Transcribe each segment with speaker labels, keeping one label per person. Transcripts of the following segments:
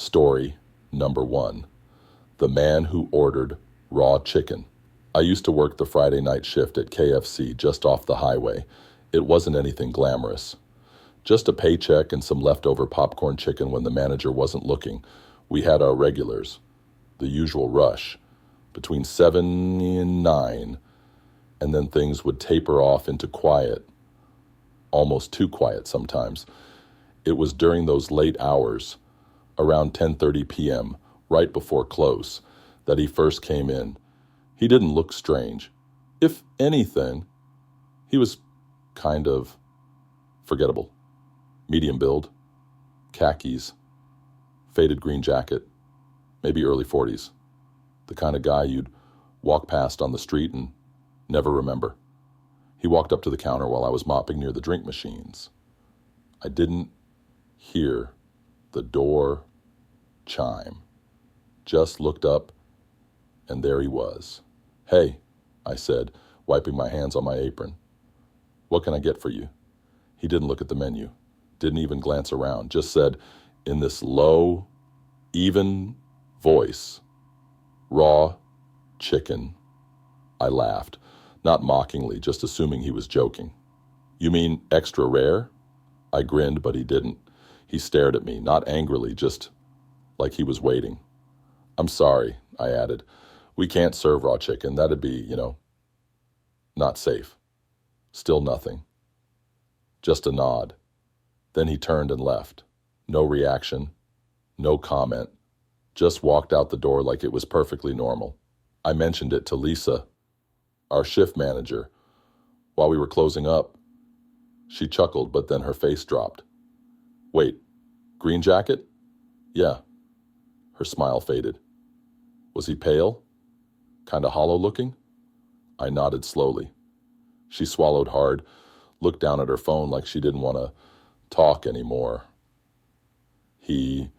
Speaker 1: Story number 1. The man who ordered raw chicken. I used to work the Friday night shift at KFC just off the highway. It wasn't anything glamorous. Just a paycheck and some leftover popcorn chicken when the manager wasn't looking. We had our regulars, the usual rush, between 7 and 9, and then things would taper off into quiet, almost too quiet sometimes. It was during those late hours, around 10:30 p.m., right before close, that he first came in. He didn't look strange. If anything, he was kind of forgettable. Medium build, khakis, faded green jacket, maybe early 40s. The kind of guy you'd walk past on the street and never remember. He walked up to the counter while I was mopping near the drink machines. I didn't hear the door chime. Just looked up, and there he was. "Hey," I said, wiping my hands on my apron. "What can I get for you?" He didn't look at the menu, didn't even glance around, just said in this low, even voice, "Raw chicken." I laughed, not mockingly, just assuming he was joking. "You mean extra rare?" I grinned, but he didn't. He stared at me, not angrily, just like he was waiting. "I'm sorry," I added. "We can't serve raw chicken. That'd be, not safe." Still nothing. Just a nod. Then he turned and left. No reaction, no comment. Just walked out the door like it was perfectly normal. I mentioned it to Lisa, our shift manager, while we were closing up. She chuckled, but then her face dropped. "Wait, green jacket?" "Yeah." Her smile faded. "Was he pale? Kinda hollow looking?" I nodded slowly. She swallowed hard, looked down at her phone like she didn't want to talk anymore. "He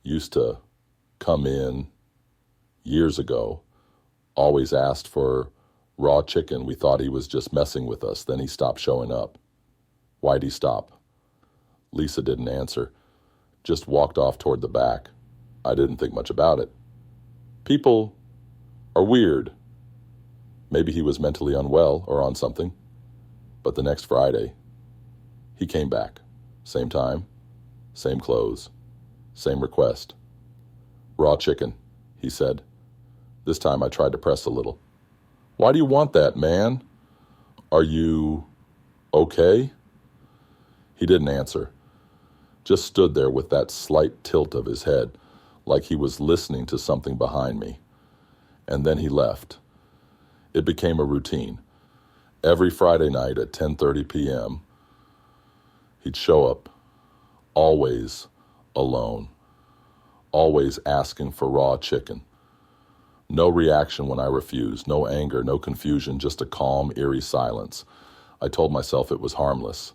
Speaker 1: used to come in years ago, always asked for raw chicken. We thought he was just messing with us. Then he stopped showing up." "Why'd he stop?" Lisa didn't answer, just walked off toward the back. I didn't think much about it. People are weird. Maybe he was mentally unwell or on something. But the next Friday, he came back. Same time, same clothes, same request. "Raw chicken," he said. This time I tried to press a little. "Why do you want that, man? Are you okay?" He didn't answer, just stood there with that slight tilt of his head, like he was listening to something behind me. And then he left. It became a routine. Every Friday night at 10:30 p.m., he'd show up, always alone, always asking for raw chicken. No reaction when I refused, no anger, no confusion, just a calm, eerie silence. I told myself it was harmless.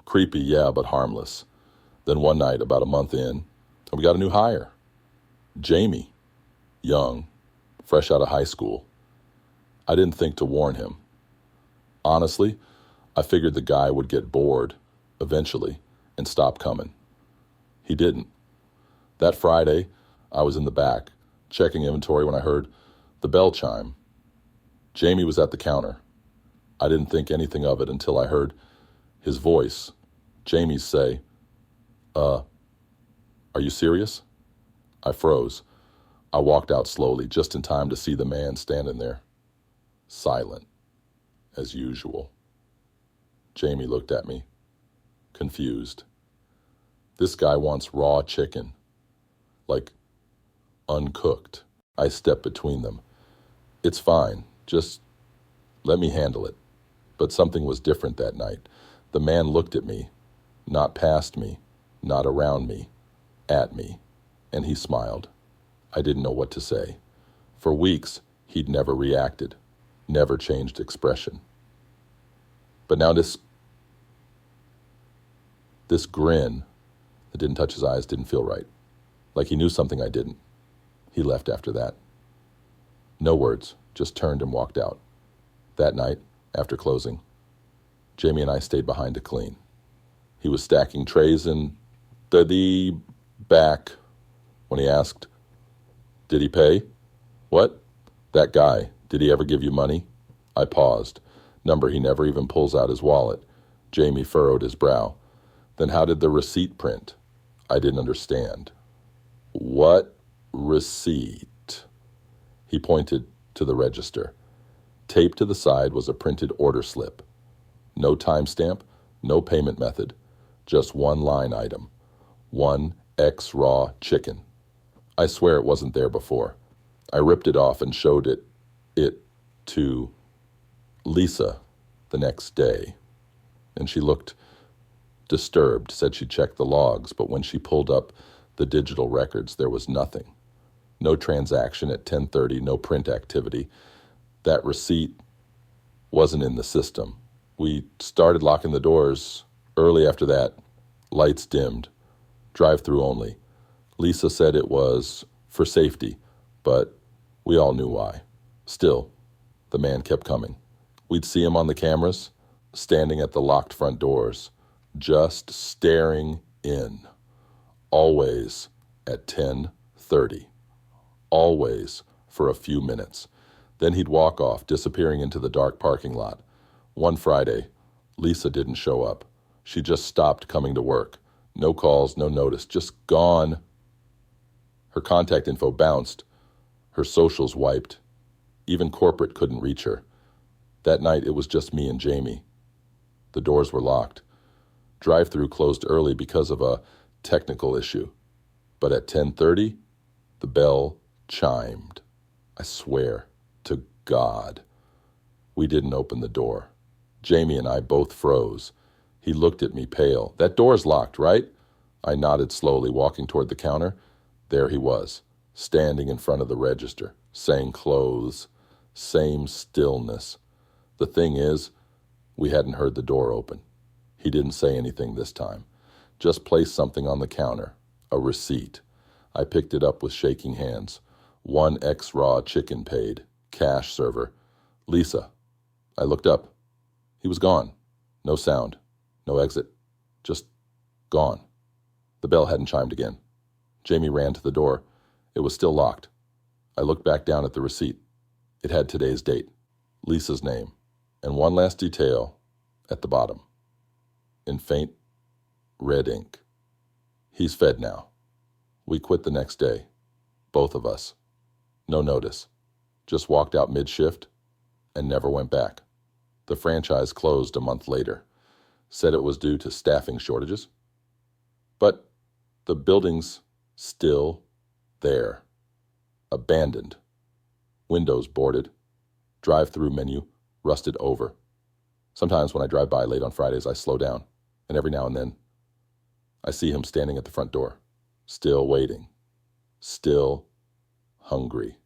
Speaker 1: Creepy, yeah, but harmless. Then one night, about a month in, we got a new hire. Jamie, young, fresh out of high school. I didn't think to warn him. Honestly, I figured the guy would get bored, eventually, and stop coming. He didn't. That Friday, I was in the back, checking inventory when I heard the bell chime. Jamie was at the counter. I didn't think anything of it until I heard his voice, Jamie's, say, "Are you serious?" I froze. I walked out slowly, just in time to see the man standing there, silent, as usual. Jamie looked at me, confused. This guy wants raw chicken, like uncooked. I stepped between them. "It's fine, just let me handle it." But something was different that night. The man looked at me, not past me, not around me, at me, and he smiled. I didn't know what to say. For weeks, he'd never reacted, never changed expression. But now this grin that didn't touch his eyes didn't feel right, like he knew something I didn't. He left after that. No words, just turned and walked out. That night, after closing, Jamie and I stayed behind to clean. He was stacking trays in the back When he asked, "Did he pay?" "What?" "That guy, did he ever give you money?" I paused. Number he never even pulls out his wallet. Jamie furrowed his brow. "Then how did the receipt print?" I didn't understand. "What receipt?" He pointed to the register. Taped to the side was a printed order slip. No timestamp, no payment method, just one line item. 1X raw chicken. I swear it wasn't there before. I ripped it off and showed it to Lisa the next day, and she looked disturbed, said she checked the logs, but when she pulled up the digital records, there was nothing. No transaction at 10:30, no print activity. That receipt wasn't in the system. We started locking the doors. Early after that, lights dimmed, drive-through only. Lisa said it was for safety, but we all knew why. Still, the man kept coming. We'd see him on the cameras, standing at the locked front doors, just staring in. Always at 10:30. Always for a few minutes. Then he'd walk off, disappearing into the dark parking lot. One Friday, Lisa didn't show up. She just stopped coming to work. No calls, no notice, just gone. Her contact info bounced. Her socials wiped. Even corporate couldn't reach her. That night, it was just me and Jamie. The doors were locked. Drive-through closed early because of a technical issue. But at 10:30, the bell chimed. I swear to God, we didn't open the door. Jamie and I both froze. He looked at me pale. "That door's locked, right?" I nodded slowly, walking toward the counter. There he was, standing in front of the register, same clothes, same stillness. The thing is, we hadn't heard the door open. He didn't say anything this time. Just placed something on the counter, a receipt. I picked it up with shaking hands. 1X raw chicken paid, cash server. Lisa. I looked up. He was gone. No sound, no exit, just gone. The bell hadn't chimed again. Jamie ran to the door. It was still locked. I looked back down at the receipt. It had today's date, Lisa's name, and one last detail at the bottom, in faint red ink. He's fed now. We quit the next day, both of us. No notice. Just walked out mid-shift and never went back. The franchise closed a month later. Said it was due to staffing shortages. But the building's still there. Abandoned. Windows boarded. Drive-through menu rusted over. Sometimes when I drive by late on Fridays, I slow down, and every now and then, I see him standing at the front door, still waiting, still hungry.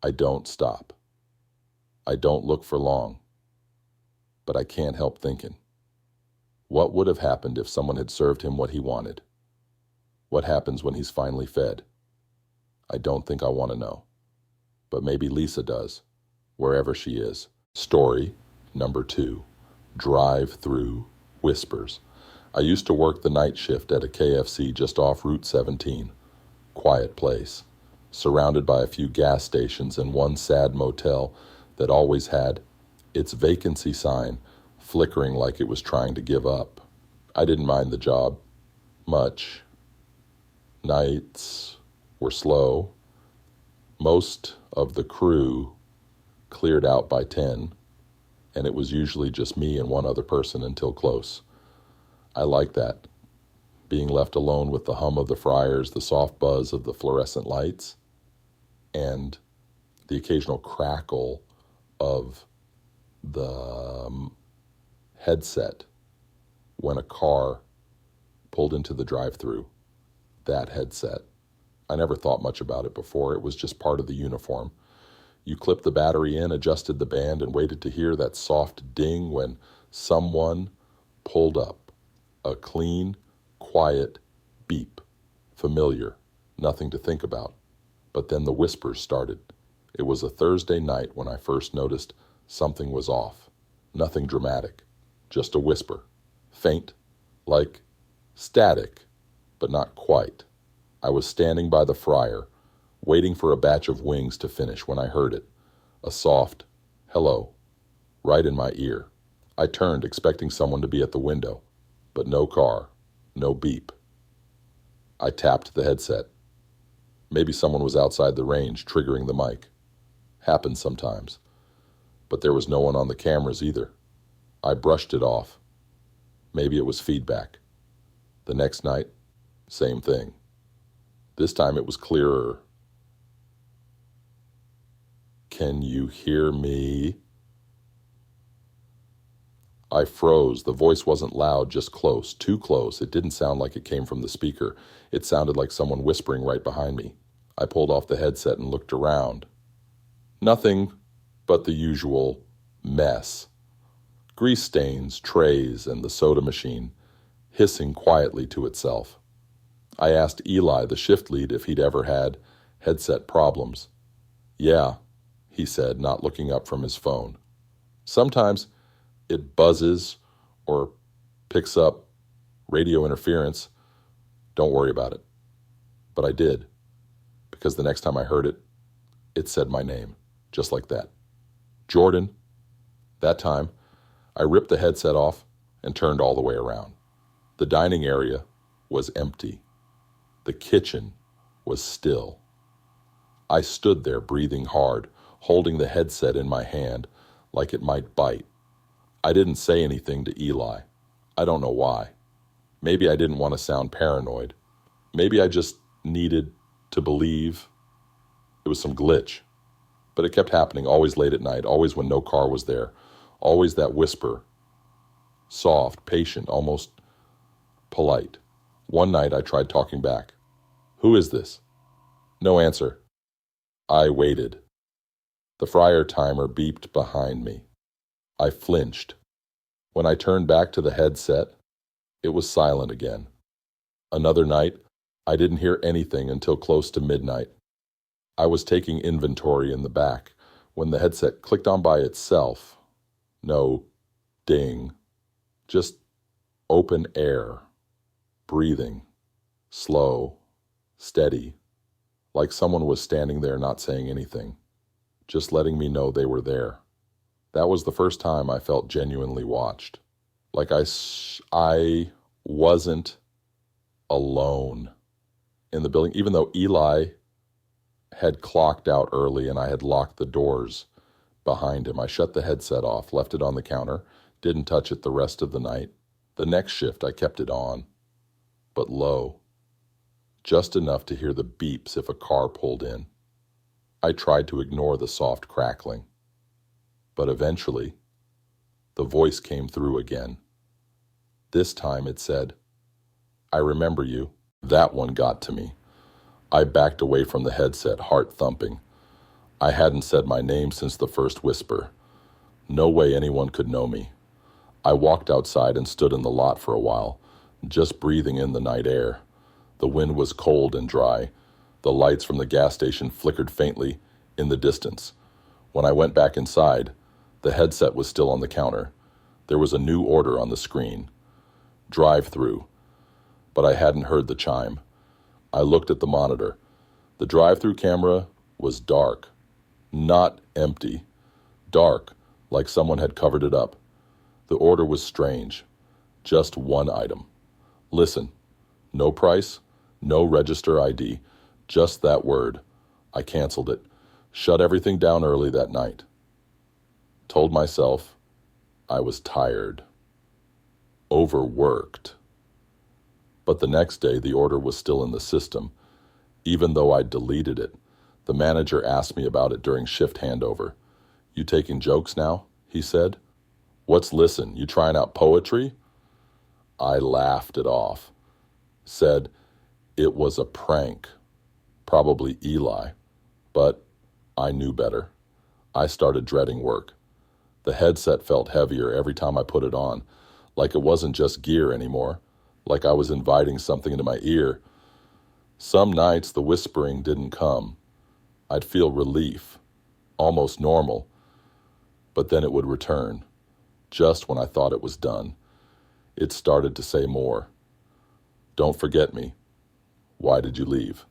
Speaker 1: I don't stop. I don't look for long, but I can't help thinking, what would have happened if someone had served him what he wanted? What happens when he's finally fed? I don't think I want to know, but maybe Lisa does, wherever she is. Story number 2, Drive-Through Whispers. I used to work the night shift at a KFC just off Route 17. Quiet place, surrounded by a few gas stations and one sad motel that always had its vacancy sign flickering like it was trying to give up. I didn't mind the job much. Nights were slow. Most of the crew cleared out by 10, and it was usually just me and one other person until close. I like that, being left alone with the hum of the fryers, the soft buzz of the fluorescent lights, and the occasional crackle of the headset when a car pulled into the drive-through. That headset. I never thought much about it before. It was just part of the uniform. You clipped the battery in, adjusted the band, and waited to hear that soft ding when someone pulled up. A clean, quiet beep. Familiar. Nothing to think about. But then the whispers started. It was a Thursday night when I first noticed something was off. Nothing dramatic. Just a whisper. Faint. Like static. But not quite. I was standing by the fryer, waiting for a batch of wings to finish when I heard it. A soft, hello, right in my ear. I turned, expecting someone to be at the window, but no car, no beep. I tapped the headset. Maybe someone was outside the range, triggering the mic. Happens sometimes. But there was no one on the cameras either. I brushed it off. Maybe it was feedback. The next night, same thing. This time it was clearer. Can you hear me? I froze. The voice wasn't loud, just close, too close. It didn't sound like it came from the speaker. It sounded like someone whispering right behind me. I pulled off the headset and looked around. Nothing but the usual mess. Grease stains, trays, and the soda machine, hissing quietly to itself. I asked Eli, the shift lead, if he'd ever had headset problems. Yeah, he said, not looking up from his phone. Sometimes it buzzes or picks up radio interference. Don't worry about it. But I did, because the next time I heard it, it said my name, just like that. Jordan. That time, I ripped the headset off and turned all the way around. The dining area was empty. The kitchen was still. I stood there breathing hard, holding the headset in my hand like it might bite. I didn't say anything to Eli. I don't know why. Maybe I didn't want to sound paranoid. Maybe I just needed to believe it was some glitch. But it kept happening, always late at night, always when no car was there, always that whisper. Soft, patient, almost polite. One night I tried talking back. Who is this? No answer. I waited. The fryer timer beeped behind me. I flinched. When I turned back to the headset, it was silent again. Another night, I didn't hear anything until close to midnight. I was taking inventory in the back when the headset clicked on by itself. No ding, just open air, breathing, slow, steady, like someone was standing there not saying anything, just letting me know they were there. That was the first time I felt genuinely watched. Like I wasn't alone in the building, even though Eli had clocked out early and I had locked the doors behind him. I shut the headset off, left it on the counter, didn't touch it the rest of the night. The next shift I kept it on, but low, just enough to hear the beeps if a car pulled in. I tried to ignore the soft crackling. But eventually, the voice came through again. This time it said, I remember you. That one got to me. I backed away from the headset, heart thumping. I hadn't said my name since the first whisper. No way anyone could know me. I walked outside and stood in the lot for a while, just breathing in the night air. The wind was cold and dry. The lights from the gas station flickered faintly in the distance. When I went back inside, the headset was still on the counter. There was a new order on the screen. Drive-through. But I hadn't heard the chime. I looked at the monitor. The drive-through camera was dark. Not empty. Dark, like someone had covered it up. The order was strange. Just one item. Listen. No price, no register ID. Just that word. I canceled it. Shut everything down early that night. Told myself I was tired. Overworked. But the next day, the order was still in the system. Even though I'd deleted it, the manager asked me about it during shift handover. You taking jokes now? He said. What's listen? You trying out poetry? I laughed it off. Said it was a prank. Probably Eli. But I knew better. I started dreading work. The headset felt heavier every time I put it on, like it wasn't just gear anymore, like I was inviting something into my ear. Some nights the whispering didn't come. I'd feel relief, almost normal, but then it would return. Just when I thought it was done, it started to say more. Don't forget me. Why did you leave?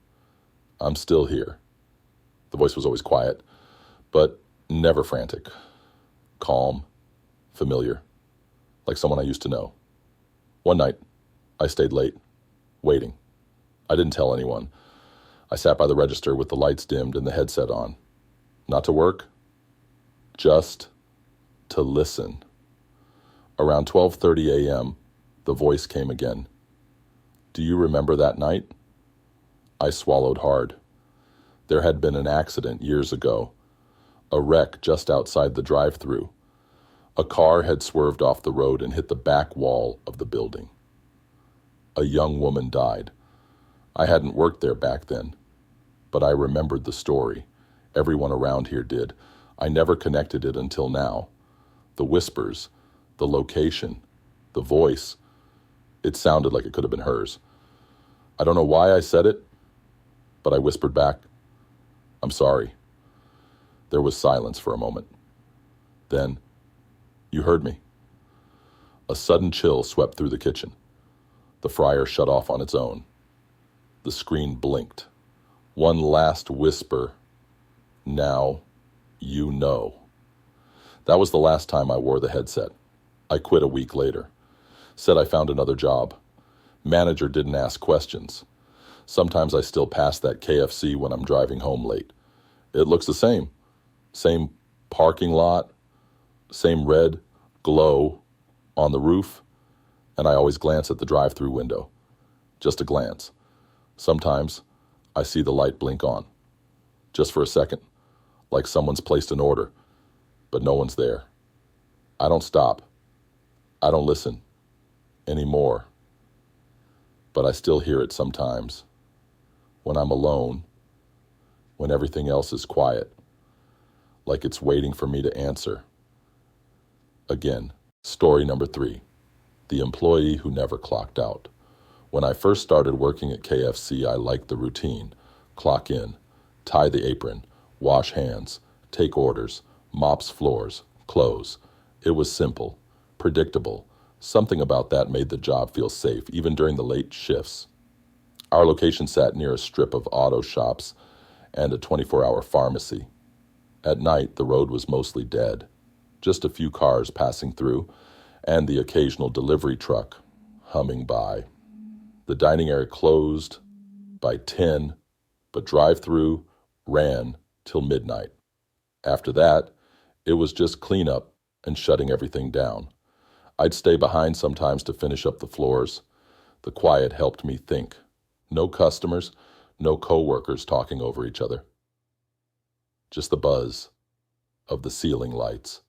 Speaker 1: I'm still here. The voice was always quiet, but never frantic. Calm, familiar, like someone I used to know. One night, I stayed late, waiting. I didn't tell anyone. I sat by the register with the lights dimmed and the headset on. Not to work, just to listen. Around 12:30 a.m., the voice came again. Do you remember that night? I swallowed hard. There had been an accident years ago, a wreck just outside the drive-thru. A car had swerved off the road and hit the back wall of the building. A young woman died. I hadn't worked there back then, but I remembered the story. Everyone around here did. I never connected it until now. The whispers, the location, the voice. It sounded like it could have been hers. I don't know why I said it, but I whispered back, I'm sorry. There was silence for a moment. Then, you heard me. A sudden chill swept through the kitchen. The fryer shut off on its own. The screen blinked. One last whisper. Now, you know. That was the last time I wore the headset. I quit a week later. Said I found another job. Manager didn't ask questions. Sometimes I still pass that KFC when I'm driving home late. It looks the same. Same parking lot, same red glow on the roof, and I always glance at the drive-through window. Just a glance. Sometimes I see the light blink on. Just for a second, like someone's placed an order, but no one's there. I don't stop. I don't listen anymore. But I still hear it sometimes. When I'm alone, when everything else is quiet, like it's waiting for me to answer. Again, story number 3, the employee who never clocked out. When I first started working at KFC, I liked the routine. Clock in, tie the apron, wash hands, take orders, mops floors, close. It was simple, predictable. Something about that made the job feel safe, even during the late shifts. Our location sat near a strip of auto shops and a 24-hour pharmacy. At night, the road was mostly dead. Just a few cars passing through, and the occasional delivery truck humming by. The dining area closed by 10, but drive-through ran till midnight. After that, it was just cleanup and shutting everything down. I'd stay behind sometimes to finish up the floors. The quiet helped me think. No customers, no co-workers talking over each other. Just the buzz of the ceiling lights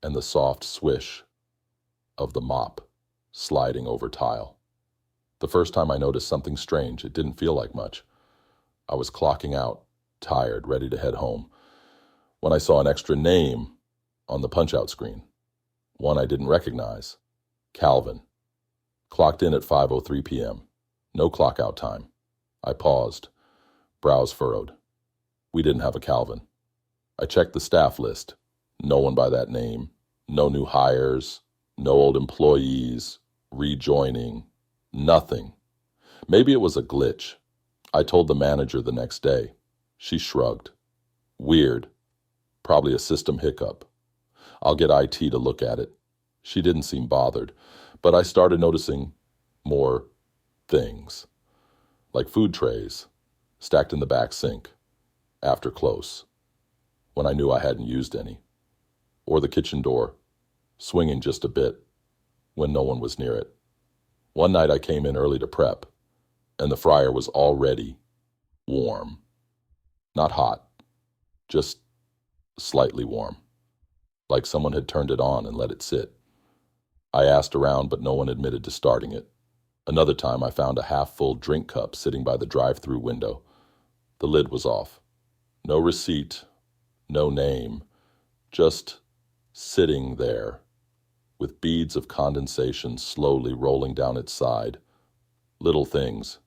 Speaker 1: and the soft swish of the mop sliding over tile. The first time I noticed something strange, it didn't feel like much. I was clocking out, tired, ready to head home, when I saw an extra name on the punch-out screen. One I didn't recognize. Calvin. Clocked in at 5:03 p.m. No clock-out time. I paused, brows furrowed. We didn't have a Calvin. I checked the staff list. No one by that name. No new hires. No old employees. Rejoining. Nothing. Maybe it was a glitch. I told the manager the next day. She shrugged. Weird. Probably a system hiccup. I'll get IT to look at it. She didn't seem bothered, but I started noticing more things, like food trays stacked in the back sink after close, when I knew I hadn't used any, or the kitchen door swinging just a bit when no one was near it. One night I came in early to prep, and the fryer was already warm. Not hot, just slightly warm, like someone had turned it on and let it sit. I asked around, but no one admitted to starting it. Another time I found a half-full drink cup sitting by the drive-through window. The lid was off. No receipt, no name, just sitting there, with beads of condensation slowly rolling down its side. Little things,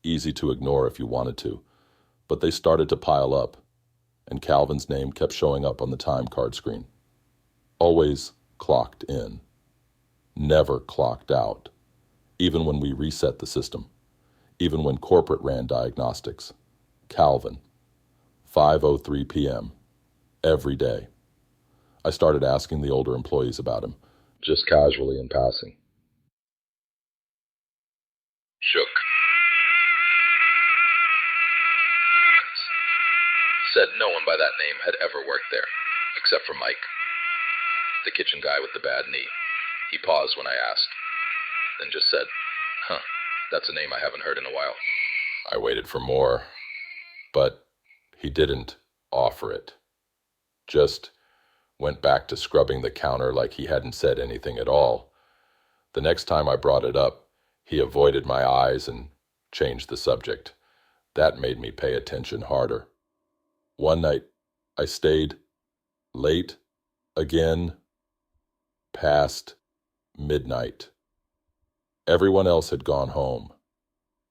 Speaker 1: easy to ignore if you wanted to, but they started to pile up, and Calvin's name kept showing up on the time card screen. Always clocked in. Never clocked out, even when we reset the system, even when corporate ran diagnostics. Calvin, 5:03 p.m., every day. I started asking the older employees about him, just casually in passing. Shook. Said no one by that name had ever worked there, except for Mike, the kitchen guy with the bad knee. He paused when I asked, then just said, that's a name I haven't heard in a while. I waited for more, but he didn't offer it. Just went back to scrubbing the counter like he hadn't said anything at all. The next time I brought it up, he avoided my eyes and changed the subject. That made me pay attention harder. One night, I stayed late again, past midnight. Everyone else had gone home.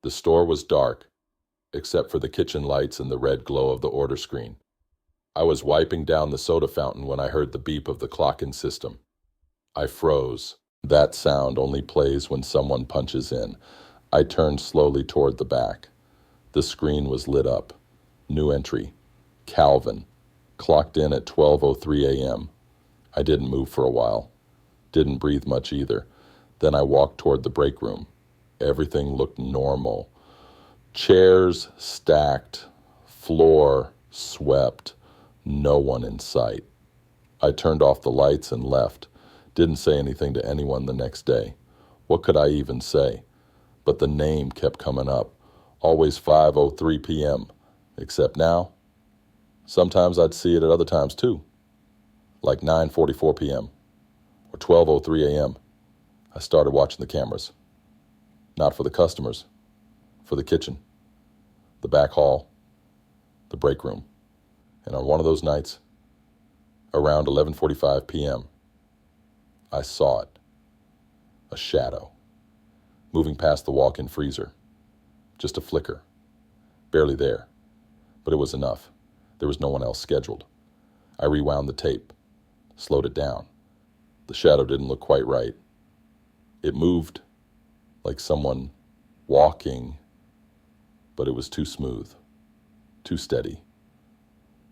Speaker 1: The store was dark, except for the kitchen lights and the red glow of the order screen. I was wiping down the soda fountain when I heard the beep of the clock-in system. I froze. That sound only plays when someone punches in. I turned slowly toward the back. The screen was lit up. New entry. Calvin. Clocked in at 12:03 a.m. I didn't move for a while. Didn't breathe much either. Then I walked toward the break room. Everything looked normal. Chairs stacked. Floor swept. No one in sight. I turned off the lights and left. Didn't say anything to anyone the next day. What could I even say? But the name kept coming up. Always 5:03 p.m. Except now, sometimes I'd see it at other times too. Like 9:44 p.m. or 12:03 a.m. I started watching the cameras. Not for the customers, for the kitchen, the back hall, the break room. And on one of those nights, around 11:45 p.m., I saw it. A shadow. Moving past the walk-in freezer. Just a flicker. Barely there. But it was enough. There was no one else scheduled. I rewound the tape. Slowed it down. The shadow didn't look quite right. It moved like someone walking, but it was too smooth. Too steady.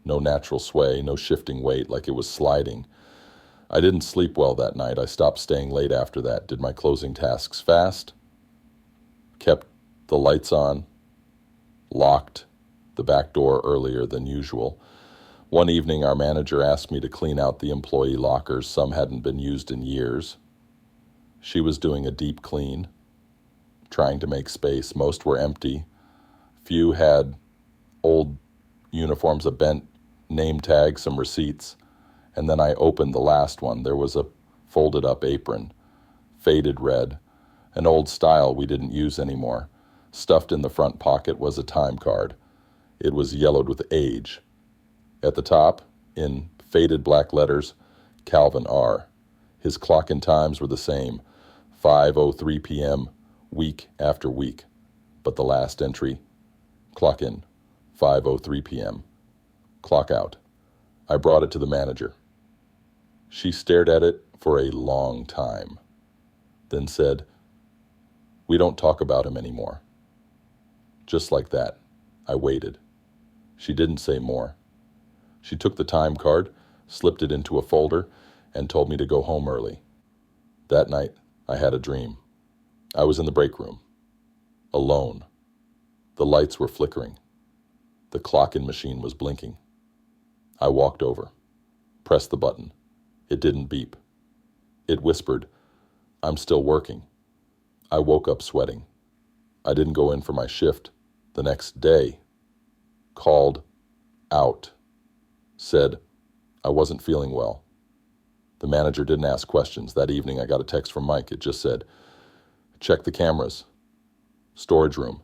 Speaker 1: No natural sway, no shifting weight like it was sliding. I didn't sleep well that night. I stopped staying late after that, did my closing tasks fast, kept the lights on, locked the back door earlier than usual. One evening, our manager asked me to clean out the employee lockers. Some hadn't been used in years. She was doing a deep clean, trying to make space. Most were empty. Few had old uniforms, a bent name tag, some receipts. And then I opened the last one. There was a folded up apron, faded red, an old style we didn't use anymore. Stuffed in the front pocket was a time card. It was yellowed with age. At the top, in faded black letters, Calvin R. His clock-in times were the same, 5:03 p.m., week after week. But the last entry, clock in, 5:03 p.m., clock out. I brought it to the manager. She stared at it for a long time, then said, "We don't talk about him anymore." Just like that, I waited. She didn't say more. She took the time card, slipped it into a folder, and told me to go home early. That night, I had a dream. I was in the break room, alone. The lights were flickering. The clock-in machine was blinking. I walked over, pressed the button. It didn't beep. It whispered, "I'm still working." I woke up sweating. I didn't go in for my shift the next day. Called out. Said I wasn't feeling well. The manager didn't ask questions. That evening I got a text from Mike. It just said, "Check the cameras. Storage room.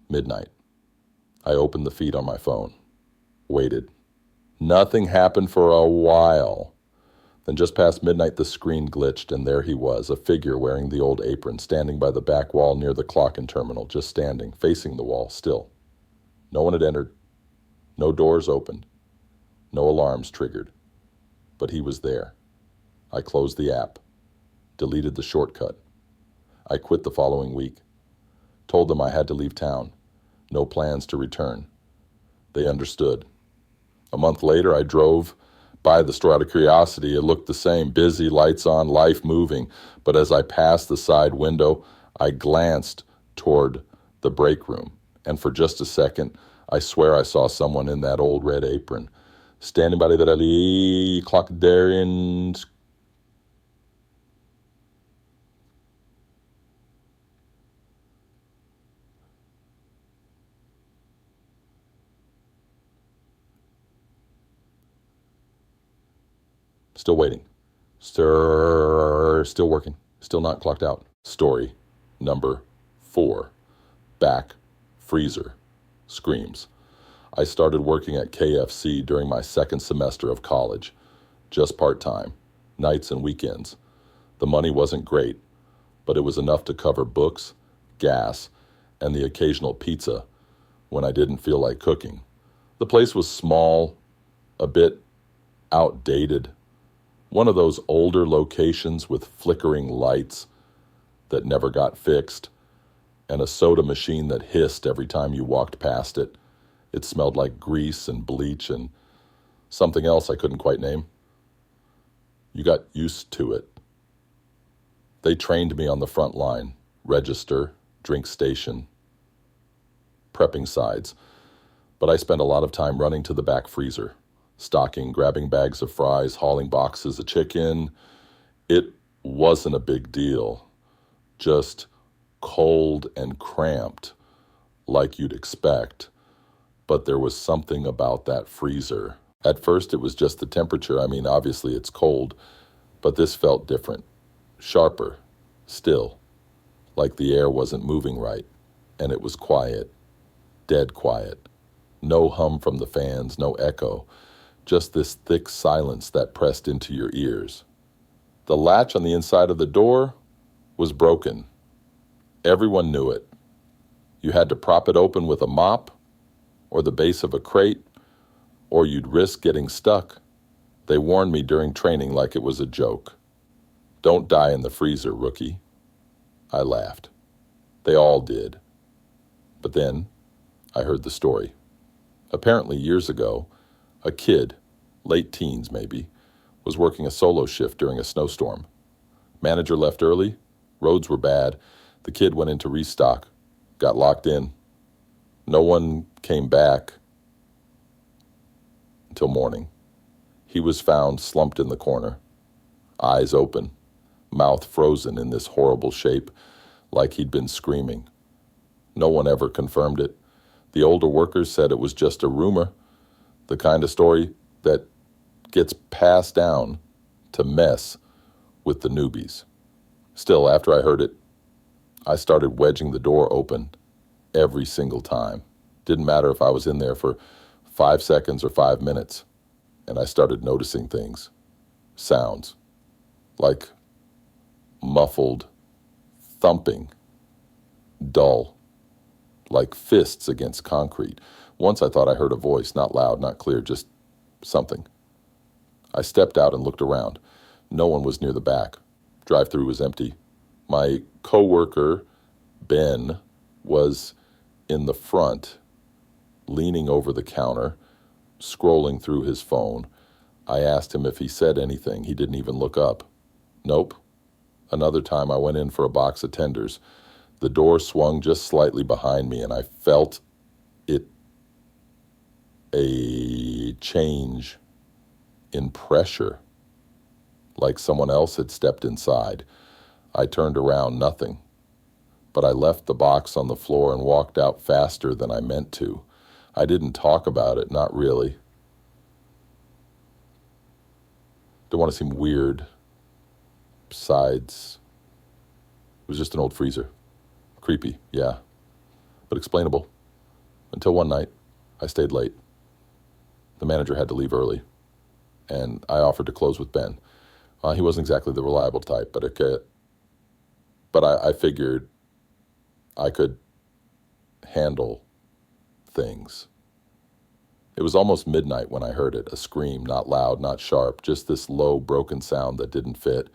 Speaker 1: Midnight." I opened the feed on my phone. Waited. Nothing happened for a while. Then just past midnight the screen glitched, and there he was, a figure wearing the old apron, standing by the back wall near the clock-in terminal, just standing, facing the wall, still. No one had entered. No doors opened. No alarms triggered. But he was there. I closed the app. Deleted the shortcut. I quit the following week. Told them I had to leave town. No plans to return. They understood. A month later, I drove by the store out of curiosity. It looked the same, busy, lights on, life moving. But as I passed the side window, I glanced toward the break room. And for just a second, I swear I saw someone in that old red apron, standing by the alley, clock there in. Still waiting. Still working. Still not clocked out. Story number 4. Back freezer. Screams. I started working at KFC during my second semester of college. Just part-time. Nights and weekends. The money wasn't great, but it was enough to cover books, gas, and the occasional pizza when I didn't feel like cooking. The place was small, a bit outdated. One of those older locations with flickering lights that never got fixed, and a soda machine that hissed every time you walked past it. It smelled like grease and bleach and something else I couldn't quite name. You got used to it. They trained me on the front line: register, drink station, prepping sides. But I spent a lot of time running to the back freezer, stocking, grabbing bags of fries, hauling boxes of chicken. It wasn't a big deal, just cold and cramped like you'd expect. But there was something about that freezer. At first it was just the temperature. I mean, obviously it's cold, but this felt different, sharper, still, like the air wasn't moving right, and it was quiet, dead quiet. No hum from the fans, no echo. Just this thick silence that pressed into your ears. The latch on the inside of the door was broken. Everyone knew it. You had to prop it open with a mop or the base of a crate, or you'd risk getting stuck. They warned me during training like it was a joke. Don't die in the freezer, rookie. I laughed. They all did. But then I heard the story. Apparently years ago, a kid, late teens maybe, was working a solo shift during a snowstorm. Manager left early, roads were bad, the kid went into restock, got locked in. No one came back until morning. He was found slumped in the corner, eyes open, mouth frozen in this horrible shape, like he'd been screaming. No one ever confirmed it. The older workers said it was just a rumor, the kind of story that gets passed down to mess with the newbies. Still, after I heard it, I started wedging the door open every single time. Didn't matter if I was in there for 5 seconds or 5 minutes. And I started noticing things, sounds, like muffled thumping, dull, like fists against concrete. Once I thought I heard a voice, not loud, not clear, just something. I stepped out and looked around. No one was near the back. Drive-thru was empty. My coworker, Ben, was in the front, leaning over the counter, scrolling through his phone. I asked him if he said anything. He didn't even look up. Nope. Another time I went in for a box of tenders. The door swung just slightly behind me, and I felt a change in pressure, like someone else had stepped inside. I turned around, nothing. But I left the box on the floor and walked out faster than I meant to. I didn't talk about it, not really. Don't want to seem weird. Besides, it was just an old freezer. Creepy, yeah, but explainable. Until one night, I stayed late. The manager had to leave early, and I offered to close with Ben. He wasn't exactly the reliable type, but I figured I could handle things. It was almost midnight when I heard it, a scream, not loud, not sharp, just this low, broken sound that didn't fit.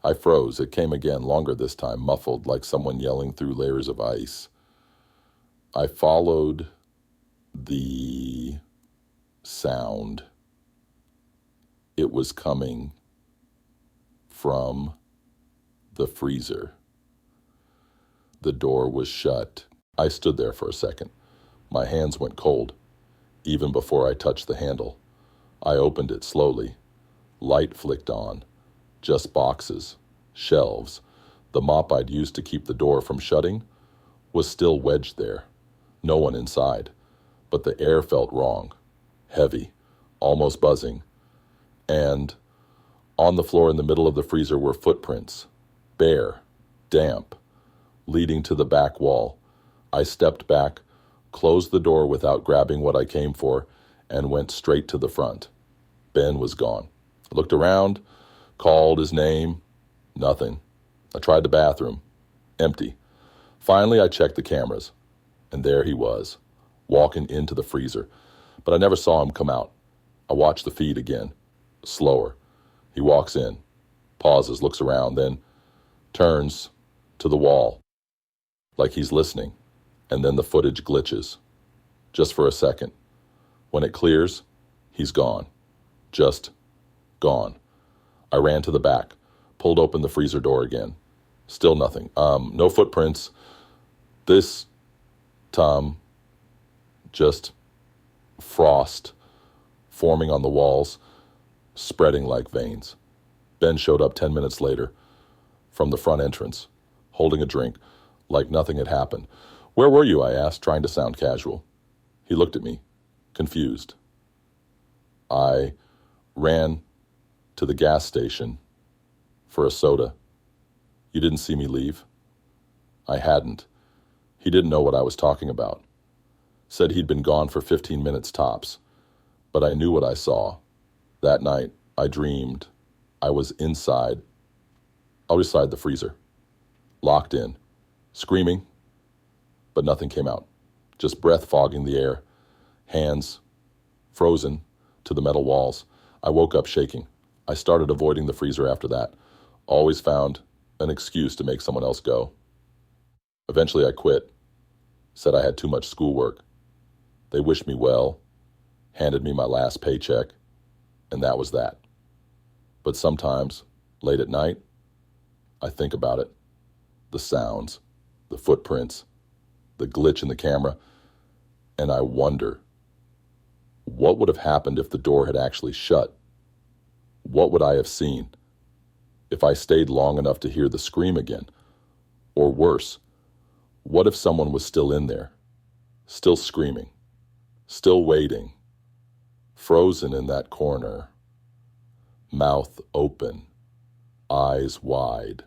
Speaker 1: I froze. It came again, longer this time, muffled, like someone yelling through layers of ice. I followed the sound. It was coming from the freezer. The door was shut. I stood there for a second. My hands went cold, even before I touched the handle. I opened it slowly. Light flicked on. Just boxes, shelves. The mop I'd used to keep the door from shutting was still wedged there. No one inside. But the air felt wrong. Heavy. Almost buzzing. And on the floor in the middle of the freezer were footprints. Bare. Damp. Leading to the back wall. I stepped back, closed the door without grabbing what I came for, and went straight to the front. Ben was gone. I looked around, called his name. Nothing. I tried the bathroom. Empty. Finally, I checked the cameras, and there he was, walking into the freezer. But I never saw him come out. I watched the feed again. Slower. He walks in, pauses, looks around, then turns to the wall, like he's listening, and then the footage glitches. Just for a second. When it clears, he's gone. Just gone. I ran to the back, pulled open the freezer door again. Still nothing. No footprints. This time, just frost forming on the walls, spreading like veins. Ben showed up 10 minutes later from the front entrance, holding a drink, like nothing had happened. "Where were you?" I asked, trying to sound casual. He looked at me, confused. "I ran to the gas station for a soda. You didn't see me leave?" I hadn't. He didn't know what I was talking about. Said he'd been gone for 15 minutes tops. But I knew what I saw. That night, I dreamed I was outside the freezer, locked in, screaming, but nothing came out. Just breath fogging the air, hands frozen to the metal walls. I woke up shaking. I started avoiding the freezer after that. Always found an excuse to make someone else go. Eventually I quit. Said I had too much schoolwork. They wished me well, handed me my last paycheck, and that was that. But sometimes, late at night, I think about it. The sounds, the footprints, the glitch in the camera, and I wonder, what would have happened if the door had actually shut? What would I have seen if I stayed long enough to hear the scream again? Or worse, what if someone was still in there, still screaming, still waiting, frozen in that corner, mouth open, eyes wide,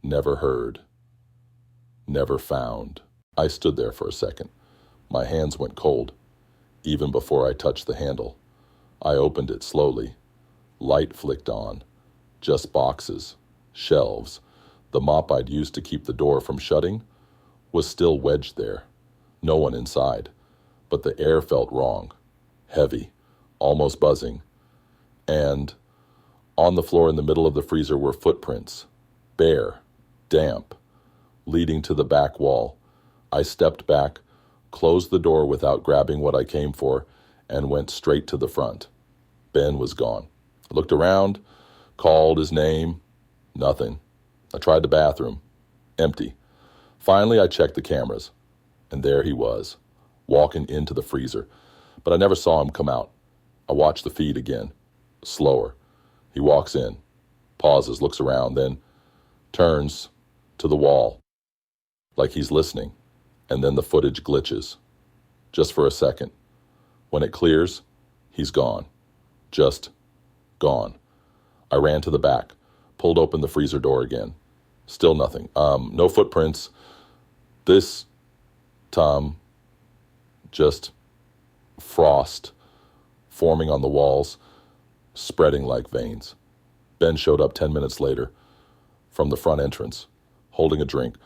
Speaker 1: never heard, never found? I stood there for a second. My hands went cold, even before I touched the handle. I opened it slowly. Light flicked on. Just boxes, shelves. The mop I'd used to keep the door from shutting was still wedged there. No one inside. But the air felt wrong. Heavy. Almost buzzing. And on the floor in the middle of the freezer were footprints. Bare. Damp. Leading to the back wall. I stepped back, closed the door without grabbing what I came for, and went straight to the front. Ben was gone. I looked around, called his name. Nothing. I tried the bathroom. Empty. Finally, I checked the cameras, and there he was, walking into the freezer. But I never saw him come out. I watched the feed again. Slower. He walks in, pauses, looks around, then turns to the wall, like he's listening, and then the footage glitches. Just for a second. When it clears, he's gone. Just gone. I ran to the back, pulled open the freezer door again. Still nothing. No footprints. This time, just frost forming on the walls, spreading like veins. Ben showed up 10 minutes later from the front entrance, holding a drink,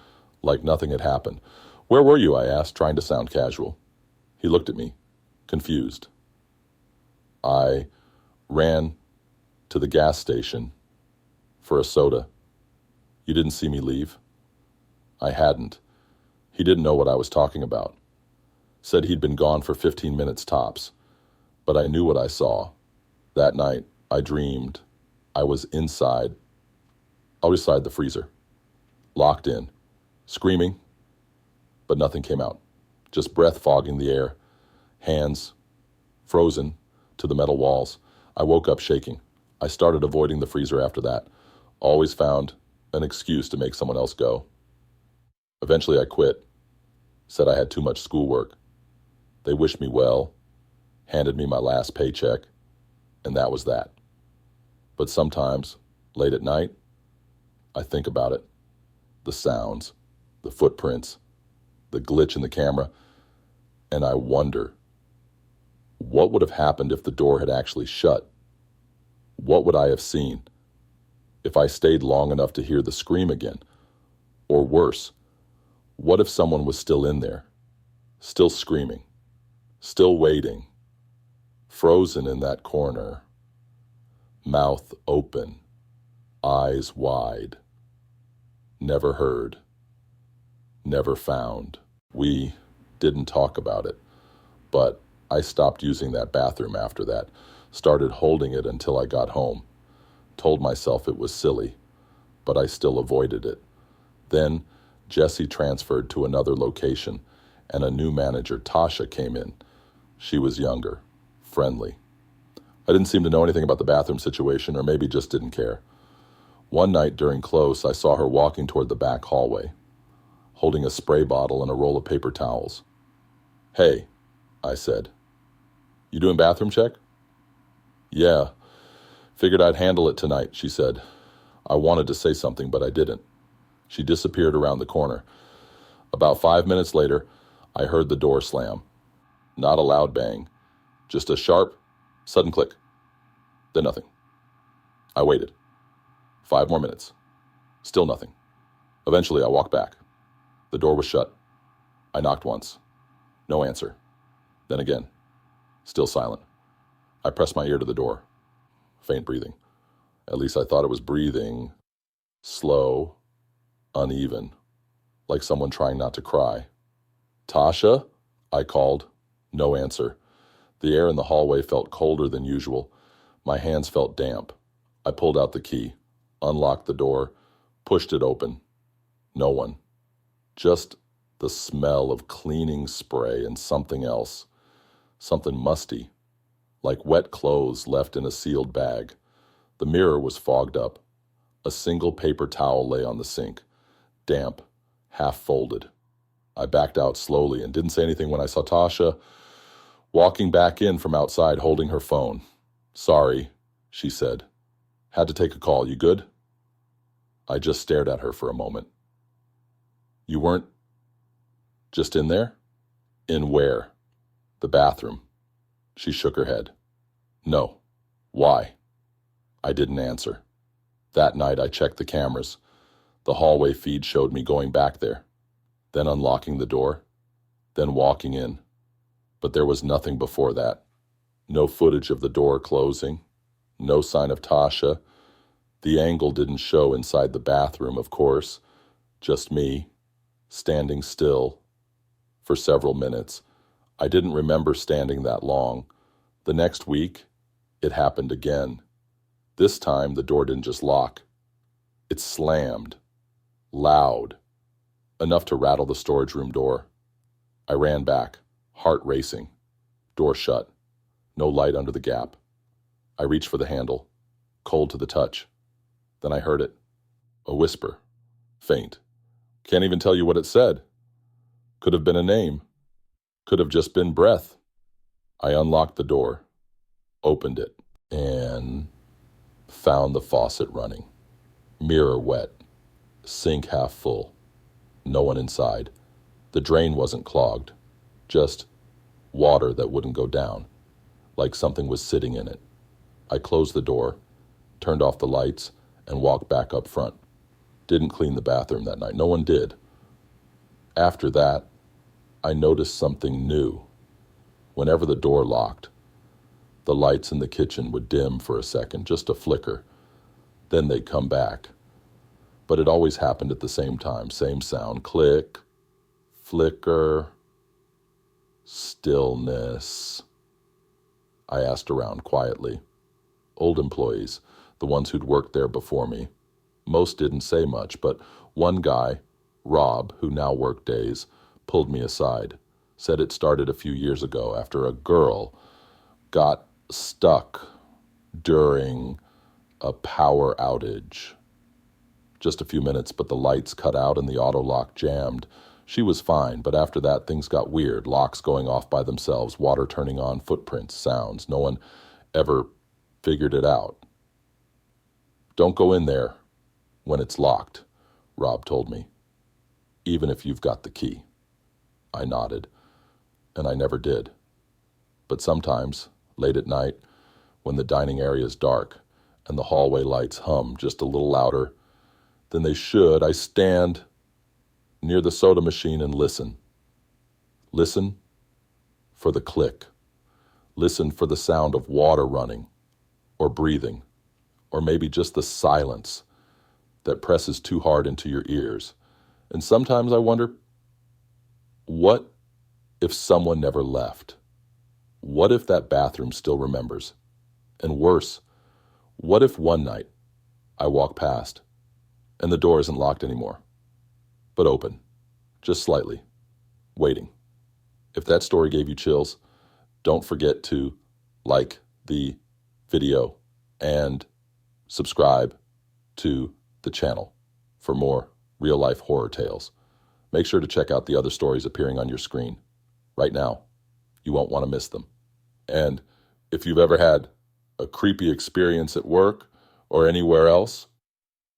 Speaker 1: like nothing had happened. "Where were you?" I asked, trying to sound casual. He looked at me, confused. "I ran to the gas station for a soda. You didn't see me leave?" I hadn't. He didn't know what I was talking about. Said he'd been gone for 15 minutes tops. But I knew what I saw. That night, I dreamed I was outside the freezer, locked in, screaming, but nothing came out. Just breath fogging the air, hands frozen to the metal walls. I woke up shaking. I started avoiding the freezer after that. Always found an excuse to make someone else go. Eventually I quit. Said I had too much schoolwork. They wished me well, handed me my last paycheck, and that was that. But sometimes, late at night, I think about it. The sounds, the footprints, the glitch in the camera, and I wonder, what would have happened if the door had actually shut? What would I have seen if I stayed long enough to hear the scream again? Or worse, what if someone was still in there, still screaming, still waiting, frozen in that corner, mouth open, eyes wide, never heard, never found. We didn't talk about it, but I stopped using that bathroom after that, started holding it until I got home, told myself it was silly, but I still avoided it. Then Jesse transferred to another location, and a new manager, Tasha, came in. She was younger, friendly. I didn't seem to know anything about the bathroom situation, or maybe just didn't care. One night during close, I saw her walking toward the back hallway, holding a spray bottle and a roll of paper towels. "Hey," I said. "You doing bathroom check?" "Yeah. Figured I'd handle it tonight," she said. I wanted to say something, but I didn't. She disappeared around the corner. About 5 minutes later, I heard the door slam. Not a loud bang, just a sharp, sudden click. Then nothing. I waited. 5 more minutes. Still nothing. Eventually, I walked back. The door was shut. I knocked once. No answer. Then again. Still silent. I pressed my ear to the door. Faint breathing. At least I thought it was breathing. Slow, uneven, like someone trying not to cry. "Tasha?" I called. No answer. The air in the hallway felt colder than usual. My hands felt damp. I pulled out the key, unlocked the door, pushed it open. No one. Just the smell of cleaning spray and something else. Something musty, like wet clothes left in a sealed bag. The mirror was fogged up. A single paper towel lay on the sink, damp, half folded. I backed out slowly and didn't say anything when I saw Tasha walking back in from outside holding her phone. "Sorry," she said. "Had to take a call. You good?" I just stared at her for a moment. "You weren't just in there?" "In where?" "The bathroom." She shook her head. "No." "Why?" I didn't answer. That night I checked the cameras. The hallway feed showed me going back there, then unlocking the door, then walking in. But there was nothing before that. No footage of the door closing, no sign of Tasha. The angle didn't show inside the bathroom, of course. Just me, standing still, for several minutes. I didn't remember standing that long. The next week, it happened again. This time, the door didn't just lock. It slammed. Loud. Enough to rattle the storage room door. I ran back, heart racing. Door shut. No light under the gap. I reached for the handle, cold to the touch. Then I heard it. A whisper. Faint. Can't even tell you what it said. Could have been a name. Could have just been breath. I unlocked the door, opened it, and found the faucet running. Mirror wet. Sink half full. No one inside. The drain wasn't clogged. Just water that wouldn't go down, like something was sitting in it. I closed the door, turned off the lights, and walked back up front. Didn't clean the bathroom that night. No one did. After that, I noticed something new. Whenever the door locked, the lights in the kitchen would dim for a second, just a flicker. Then they'd come back. But it always happened at the same time, same sound, click, Flicker. Stillness. I asked around quietly. Old employees, the ones who'd worked there before me. Most didn't say much, but one guy, Rob, who now worked days, pulled me aside, said it started a few years ago after a girl got stuck during a power outage. Just a few minutes, but the lights cut out and the auto lock jammed. She was fine, but after that things got weird, locks going off by themselves, water turning on, footprints, sounds. No one ever figured it out. Don't go in there when it's locked, Rob told me, even if you've got the key. I nodded, and I never did. But sometimes, late at night, when the dining area is dark and the hallway lights hum just a little louder than they should, I stand near the soda machine and listen. Listen for the click. Listen for the sound of water running or breathing, or maybe just the silence that presses too hard into your ears. And sometimes I wonder, what if someone never left? What if that bathroom still remembers? And worse, what if one night I walk past and the door isn't locked anymore, but open, just slightly, waiting? If that story gave you chills, don't forget to like the video and subscribe to the channel for more real-life horror tales. Make sure to check out the other stories appearing on your screen right now. You won't want to miss them. And if you've ever had a creepy experience at work or anywhere else,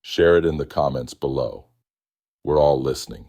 Speaker 1: share it in the comments below. We're all listening.